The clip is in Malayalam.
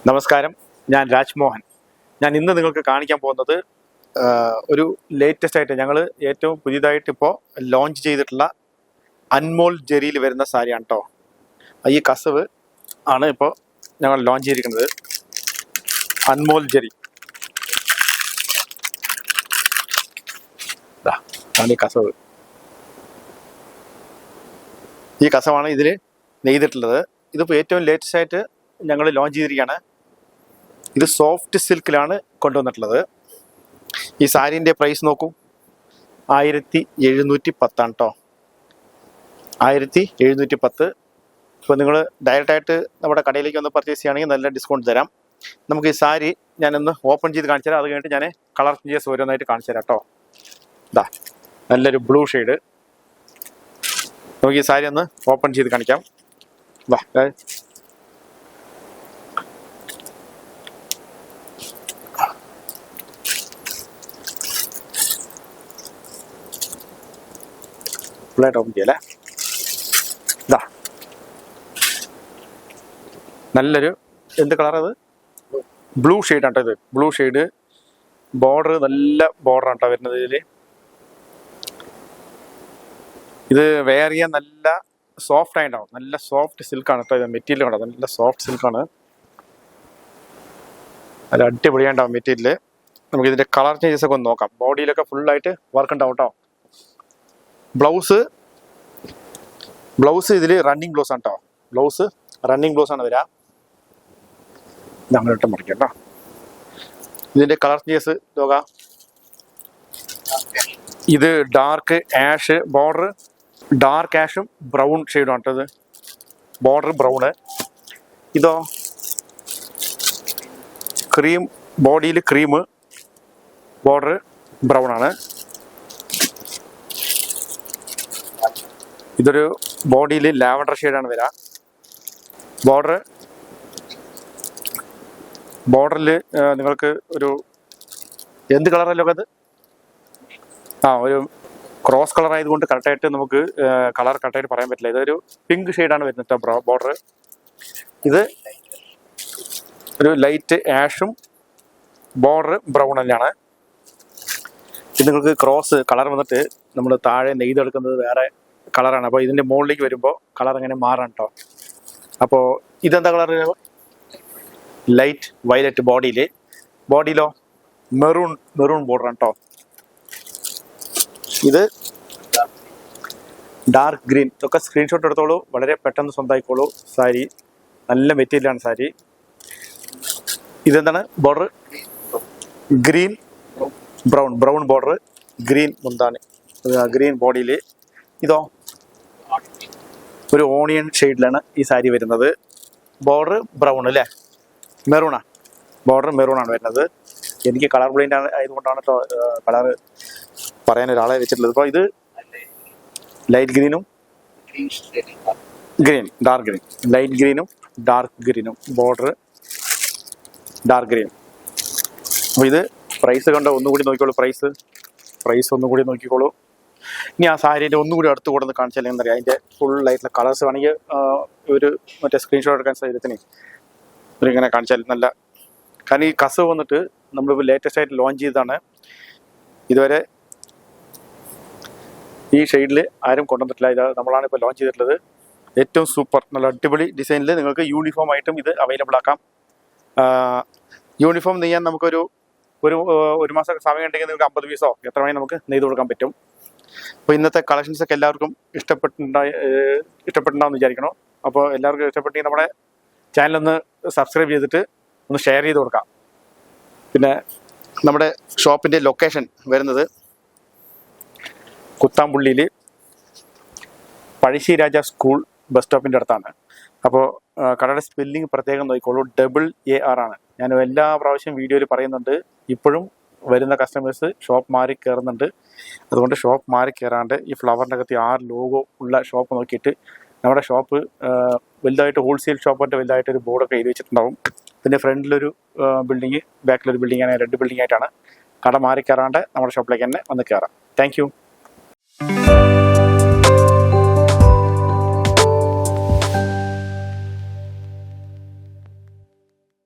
നമസ്കാരം, ഞാൻ രാജ്മോഹൻ. ഞാൻ ഇന്ന് നിങ്ങൾക്ക് കാണിക്കാൻ പോകുന്നത് ഒരു ലേറ്റസ്റ്റ് ആയിട്ട് ഞങ്ങൾ ഏറ്റവും പുതിയതായിട്ട് ഇപ്പോൾ ലോഞ്ച് ചെയ്തിട്ടുള്ള അൻമോൾ ജെറിയിൽ വരുന്ന സാരിയാണ് കേട്ടോ. ഈ കസവ് ആണ് ഇപ്പോൾ ഞങ്ങൾ ലോഞ്ച് ചെയ്തിരിക്കുന്നത്, അൻമോൾ ജെറി. ഈ കസവ്, ഈ കസവാണ് ഇതിൽ നെയ്തിട്ടുള്ളത്. ഇതിപ്പോൾ ഏറ്റവും ലേറ്റസ്റ്റ് ആയിട്ട് ഞങ്ങൾ ലോഞ്ച് ചെയ്തിരിക്കുകയാണ്. ഇത് സോഫ്റ്റ് സിൽക്കിലാണ് കൊണ്ടുവന്നിട്ടുള്ളത്. ഈ സാരീൻ്റെ പ്രൈസ് നോക്കൂ, 1710 കേട്ടോ. 1710. ഇപ്പോൾ നിങ്ങൾ ഡയറക്റ്റായിട്ട് നമ്മുടെ കടയിലേക്ക് ഒന്ന് പർച്ചേസ് ചെയ്യുകയാണെങ്കിൽ നല്ല ഡിസ്കൗണ്ട് തരാം. നമുക്ക് ഈ സാരി ഞാനൊന്ന് ഓപ്പൺ ചെയ്ത് കാണിച്ചു തരാം. അത് കഴിഞ്ഞിട്ട് ഞാൻ കളർ ചേഞ്ചസ് ഓരോന്നായിട്ട് കാണിച്ചു തരാം കേട്ടോ. ഇതാ നല്ലൊരു ബ്ലൂ ഷെയ്ഡ്. നമുക്ക് ഈ സാരി ഒന്ന് ഓപ്പൺ ചെയ്ത് കാണിക്കാം. വാ, ഫുള്ളായിട്ട് ഓപ്പൺ ചെയ്യല്ലേ. ഇതാ നല്ലൊരു എന്ത് കളർ, അത് ബ്ലൂ ഷെയ്ഡ് ആട്ടോ. ഇത് ബ്ലൂ ഷെയ്ഡ്, ബോർഡർ നല്ല ബോർഡർ ആട്ടോ വരുന്നത്. ഇത് വെയർ ചെയ്യാൻ നല്ല സോഫ്റ്റ് ആയിട്ടാവും. നല്ല സോഫ്റ്റ് സിൽക്കാണ് കേട്ടോ. ഇത് മെറ്റീരിയൽ കണ്ടോ, നല്ല സോഫ്റ്റ് സിൽക്കാണ്. നല്ല അടിപൊളിയായിട്ടാവും മെറ്റീരിയൽ. നമുക്ക് ഇതിന്റെ കളർ ചേഞ്ചസ് ഒക്കെ ഒന്ന് നോക്കാം. ബോഡിയിലൊക്കെ ഫുള്ളായിട്ട് വർക്ക് ഉണ്ടാവും കേട്ടോ. ബ്ലൗസ് ഇതിൽ റണ്ണിങ് ബ്ലൗസ് ആണ് കേട്ടോ. ബ്ലൗസ് റണ്ണിങ് ബ്ലൗസ് ആണ് വരിക. അങ്ങോട്ട് മുറിക്കാം കേട്ടോ. ഇതിന്റെ കളർ ചേഞ്ചസ് നോക്കാം. ഇത് ഡാർക്ക് ആഷ്, ബോർഡർ ഡാർക്ക് ആഷും ബ്രൗൺ ഷെയ്ഡും ആണ്. ഇത് ബോർഡർ ബ്രൗണ്. ഇതോ ക്രീം, ബോഡിയിൽ ക്രീം, ബോർഡർ ബ്രൗൺ ആണ്. ഇതൊരു ബോഡിയിൽ ലാവൻഡർ ഷെയ്ഡാണ് വരിക. ബോർഡറിൽ നിങ്ങൾക്ക് ഒരു എന്ത് കളറല്ലോ അത്, ഒരു ക്രോസ് കളർ ആയതുകൊണ്ട് കറക്റ്റായിട്ട് നമുക്ക് കളർ കറക്റ്റായിട്ട് പറയാൻ പറ്റില്ല. ഇതൊരു പിങ്ക് ഷെയ്ഡാണ് വരുന്നത് ബോർഡർ. ഇത് ഒരു ലൈറ്റ് ആഷും ബോർഡർ ബ്രൗൺ തന്നെയാണ്. ഇത് നിങ്ങൾക്ക് ക്രോസ് കളർ വന്നിട്ട് നമ്മൾ താഴെ നെയ്തെടുക്കുന്നത് വേറെ കളറാണ്. അപ്പോൾ ഇതിൻ്റെ മുകളിലേക്ക് വരുമ്പോൾ കളർ അങ്ങനെ മാറാം കേട്ടോ. അപ്പോൾ ഇതെന്താ കളർ? Light violet. ബോഡിയിലോ മെറൂൺ ബോർഡറാണ് കേട്ടോ. ഇത് ഡാർക്ക് ഗ്രീൻ. ഇതൊക്കെ സ്ക്രീൻഷോട്ട് എടുത്തോളൂ, വളരെ പെട്ടെന്ന് സ്വന്തമായിക്കോളൂ. സാരി നല്ല മെറ്റീരിയലാണ് സാരി. ഇതെന്താണ് border? Green brown border, green മുന്താണി, ഗ്രീൻ ബോഡിയിൽ. ഇതോ ഒരു ഓണിയൻ ഷെയ്ഡിലാണ് ഈ സാരി വരുന്നത്. ബോർഡർ ബ്രൗൺ അല്ലേ, മെറൂണാ. ബോർഡർ മെറൂണാണ് വരുന്നത്. എനിക്ക് കളർ ബ്ലൈൻഡ് ആയതുകൊണ്ടാണ് കളർ പറയാൻ ഒരാളെ വെച്ചിട്ടുള്ളത്. അപ്പോൾ ഇത് ലൈറ്റ് ഗ്രീനും ഡാർക്ക് ഗ്രീൻ, ലൈറ്റ് ഗ്രീനും ഡാർക്ക് ഗ്രീനും, ബോർഡർ ഡാർക്ക് ഗ്രീൻ. അപ്പോൾ ഇത് പ്രൈസ് കണ്ടോ, ഒന്നുകൂടി നോക്കിക്കോളൂ. പ്രൈസ് ഒന്നുകൂടി നോക്കിക്കോളൂ. ഇനി ആ സാരീൻ്റെ ഒന്നുകൂടി അടുത്ത് കൂടെ ഒന്ന് കാണിച്ചാൽ എന്താ പറയുക, അതിൻ്റെ ഫുള്ളായിട്ടുള്ള കളേഴ്സ് വേണമെങ്കിൽ ഒരു മറ്റേ സ്ക്രീൻഷോട്ട് എടുക്കാൻ സാധ്യതത്തിന് ഇങ്ങനെ കാണിച്ചാൽ നല്ല. കാരണം ഈ കസവ് വന്നിട്ട് നമ്മളിപ്പോൾ ലേറ്റസ്റ്റ് ആയിട്ട് ലോഞ്ച് ചെയ്തതാണ്. ഇതുവരെ ഈ ഷെയ്ഡിൽ ആരും കൊണ്ടുവന്നിട്ടില്ല. ഇത് നമ്മളാണ് ഇപ്പോൾ ലോഞ്ച് ചെയ്തിട്ടുള്ളത്. ഏറ്റവും സൂപ്പർ നല്ല അടിപൊളി ഡിസൈനിൽ നിങ്ങൾക്ക് യൂണിഫോം ആയിട്ടും ഇത് അവൈലബിൾ ആക്കാം. യൂണിഫോം നെയ്യാൻ നമുക്കൊരു ഒരു മാസം സമയം ഉണ്ടെങ്കിൽ നിങ്ങൾക്ക് 50 പീസോ എത്ര വേണമെങ്കിൽ നമുക്ക് നെയ്ത് കൊടുക്കാൻ പറ്റും. അപ്പോൾ ഇന്നത്തെ കളക്ഷൻസ് ഒക്കെ എല്ലാവർക്കും ഇഷ്ടപ്പെട്ടുണ്ടാവുമെന്ന് വിചാരിക്കണം. അപ്പോൾ എല്ലാവർക്കും ഇഷ്ടപ്പെട്ടെങ്കിൽ നമ്മുടെ ചാനലൊന്ന് സബ്സ്ക്രൈബ് ചെയ്തിട്ട് ഒന്ന് ഷെയർ ചെയ്ത് കൊടുക്കാം. പിന്നെ നമ്മുടെ ഷോപ്പിൻ്റെ ലൊക്കേഷൻ വരുന്നത് കുത്താമ്പുള്ളിയിൽ പഴശ്ശിരാജ സ്കൂൾ ബസ് സ്റ്റോപ്പിൻ്റെ അടുത്താണ്. അപ്പോൾ കടയുടെ സ്പെല്ലിംഗ് പ്രത്യേകം നോക്കിക്കോളൂ, AR ആണ്. ഞാൻ എല്ലാ പ്രാവശ്യം വീഡിയോയിൽ പറയുന്നുണ്ട്. ഇപ്പോഴും വരുന്ന കസ്റ്റമേഴ്സ് ഷോപ്പ് മാറി കയറുന്നുണ്ട്. അതുകൊണ്ട് ഷോപ്പ് മാറി കയറാണ്ട് ഈ ഫ്ലവറിൻ്റെ അകത്ത് 6 ലോഗോ ഉള്ള ഷോപ്പ് നോക്കിയിട്ട് നമ്മുടെ ഷോപ്പ് വലുതായിട്ട് ഹോൾസെയിൽ ഷോപ്പായിട്ട് വലുതായിട്ടൊരു ബോർഡൊക്കെ എഴുതി വെച്ചിട്ടുണ്ടാവും. പിന്നെ ഫ്രണ്ടിലൊരു ബിൽഡിങ്, ബാക്കിലൊരു ബിൽഡിംഗ്, അങ്ങനെ 2 ബിൽഡിംഗ് ആയിട്ടാണ്. കട മാറി കയറാണ്ട് നമ്മുടെ ഷോപ്പിലേക്ക് തന്നെ വന്ന് കയറാം. Thank you.